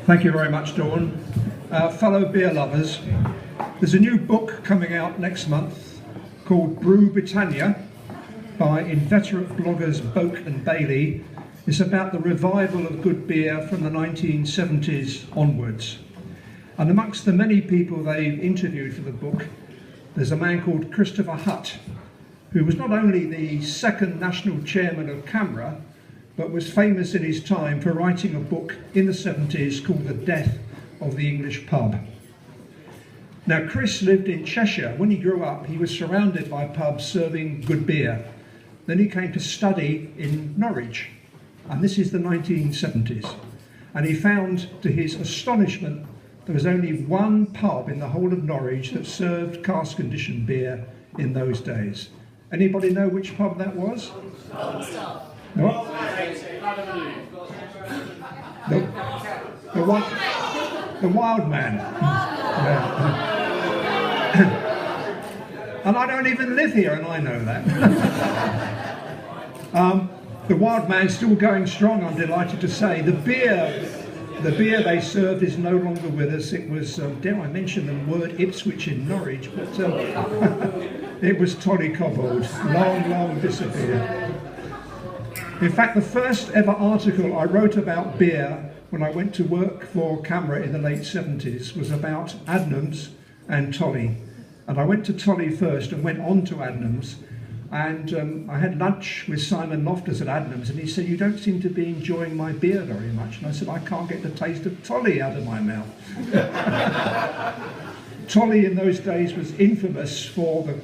Thank you very much, Dawn. Fellow beer lovers, there's a new book coming out next month called Brew Britannia by inveterate bloggers Boak and Bailey. It's about the revival of good beer from the 1970s onwards. And amongst the many people they've interviewed for the book, there's a man called Christopher Hutt, who was not only the second national chairman of CAMRA, but was famous in his time for writing a book in the 70s called The Death of the English Pub. Now, Chris lived in Cheshire. When he grew up, he was surrounded by pubs serving good beer. Then he came to study in Norwich, and this is the 1970s. And he found, to his astonishment, there was only one pub in the whole of Norwich that served cask-conditioned beer in those days. Anybody know which pub that was? No? The Wild Man. Yeah. And I don't even live here, and I know that. The Wild Man's still going strong, I'm delighted to say. The beer they served is no longer with us. It was, dare I mention the word Ipswich in Norwich, but it was toddy-cobbled, long disappeared. In fact, the first ever article I wrote about beer when I went to work for CAMRA in the late 70s was about Adnams and Tolly. And I went to Tolly first and went on to Adnams. And I had lunch with Simon Loftus at Adnams, and he said, "You don't seem to be enjoying my beer very much." And I said, "I can't get the taste of Tolly out of my mouth." Tolly in those days was infamous for the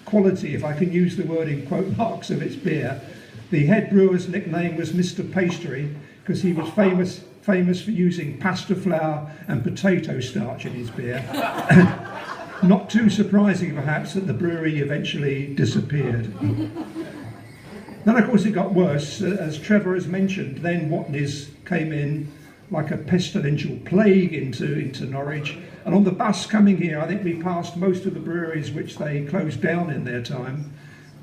quality, if I can use the word in quote marks, of its beer. The head brewer's nickname was Mr. Pastry, because he was famous for using pasta flour and potato starch in his beer. Not too surprising, perhaps, that the brewery eventually disappeared. Then, of course, it got worse. As Trevor has mentioned, then Watneys came in like a pestilential plague into Norwich. And on the bus coming here, I think we passed most of the breweries which they closed down in their time.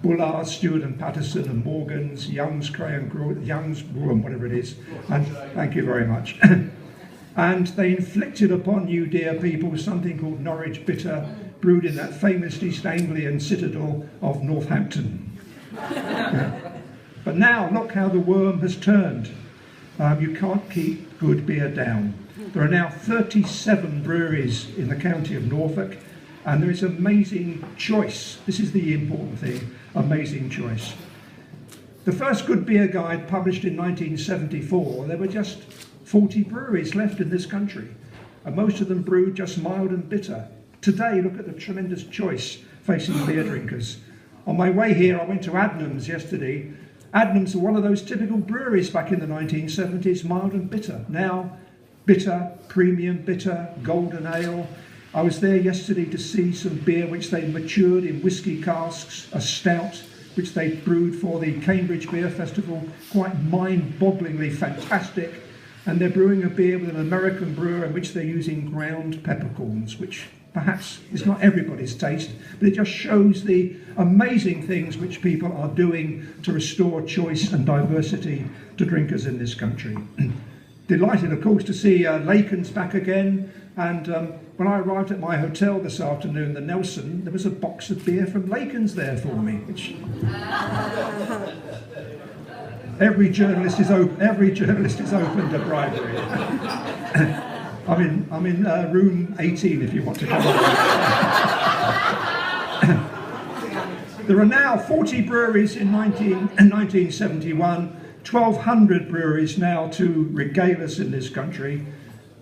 Bullard, Stewart and Patterson and Morgan's, Young's, Brewham, whatever it is. And thank you very much. And they inflicted upon you, dear people, something called Norwich Bitter, brewed in that famous East Anglian citadel of Northampton. But now, look how the worm has turned. You can't keep good beer down. There are now 37 breweries in the county of Norfolk, and there is amazing choice. This is the important thing, amazing choice. The first good beer guide published in 1974, there were just 40 breweries left in this country, and most of them brewed just mild and bitter. Today, look at the tremendous choice facing beer drinkers. On my way here, I went to Adnams yesterday. Adnams were one of those typical breweries back in the 1970s, mild and bitter. Now, bitter, premium bitter, golden ale. I was there yesterday to see some beer which they matured in whiskey casks, a stout, which they brewed for the Cambridge Beer Festival, quite mind-bogglingly fantastic. And they're brewing a beer with an American brewer in which they're using ground peppercorns, which perhaps is not everybody's taste, but it just shows the amazing things which people are doing to restore choice and diversity to drinkers in this country. Delighted, of course, to see Laken's back again. And when I arrived at my hotel this afternoon, the Nelson, there was a box of beer from Laken's there for me, which... Every journalist is open to bribery. I'm in room 18 if you want to come. There are now 40 breweries in 1971, 1,200 breweries now to regale us in this country.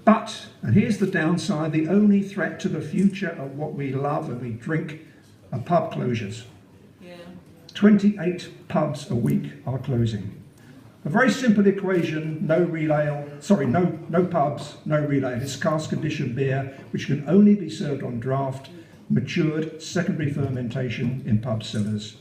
But, and here's the downside, the only threat to the future of what we love and we drink are pub closures. 28 pubs a week are closing. A very simple equation, no pubs, no real ale. It's cask-conditioned beer, which can only be served on draft, matured, secondary fermentation in pub cellars.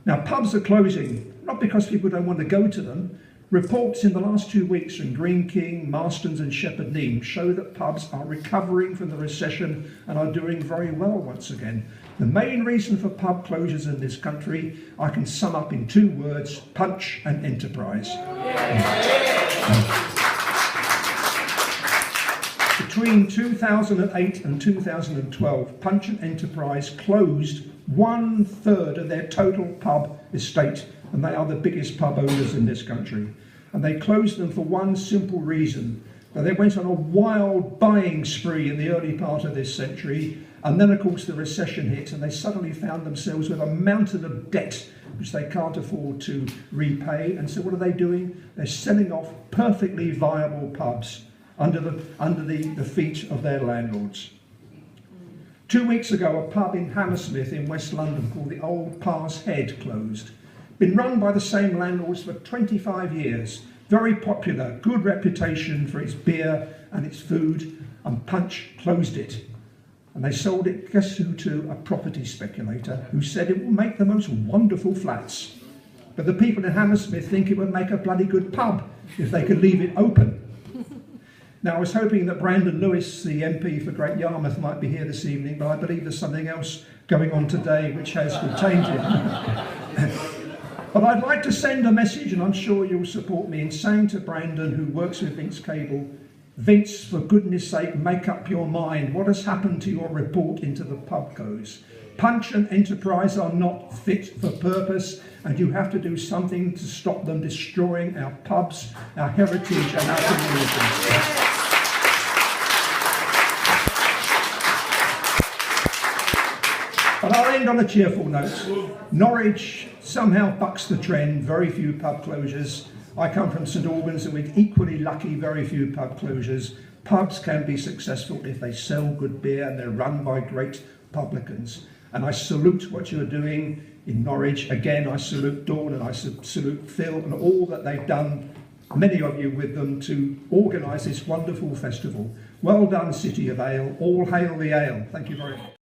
Now, pubs are closing, not because people don't want to go to them. Reports in the last 2 weeks from Green King, Marston's and Shepherd Neame show that pubs are recovering from the recession and are doing very well once again. The main reason for pub closures in this country, I can sum up in 2 words: punch and enterprise. Between 2008 and 2012, Punch and Enterprise closed 1/3 of their total pub estate, and they are the biggest pub owners in this country. And they closed them for one simple reason, that they went on a wild buying spree in the early part of this century, and then of course the recession hit, and they suddenly found themselves with a mountain of debt which they can't afford to repay. And so what are they doing? They're selling off perfectly viable pubs under the feet of their landlords. 2 weeks ago, a pub in Hammersmith in West London called the Old Par's Head closed. Been run by the same landlords for 25 years. Very popular, good reputation for its beer and its food, and Punch closed it. And they sold it, guess who, to a property speculator who said it will make the most wonderful flats. But the people in Hammersmith think it would make a bloody good pub if they could leave it open. Now, I was hoping that Brandon Lewis, the MP for Great Yarmouth, might be here this evening, but I believe there's something else going on today which has retained him. But I'd like to send a message, and I'm sure you'll support me in saying to Brandon, who works with Vince Cable, Vince, for goodness sake, make up your mind. What has happened to your report into the pub goes? Punch and Enterprise are not fit for purpose, and you have to do something to stop them destroying our pubs, our heritage, and our communities. But I'll end on a cheerful note. Norwich somehow bucks the trend, very few pub closures. I come from St Albans, and with equally lucky, very few pub closures. Pubs can be successful if they sell good beer and they're run by great publicans. And I salute what you're doing in Norwich. Again, I salute Dawn and I salute Phil and all that they've done, many of you with them, to organise this wonderful festival. Well done, City of Ale. All hail the ale. Thank you very much.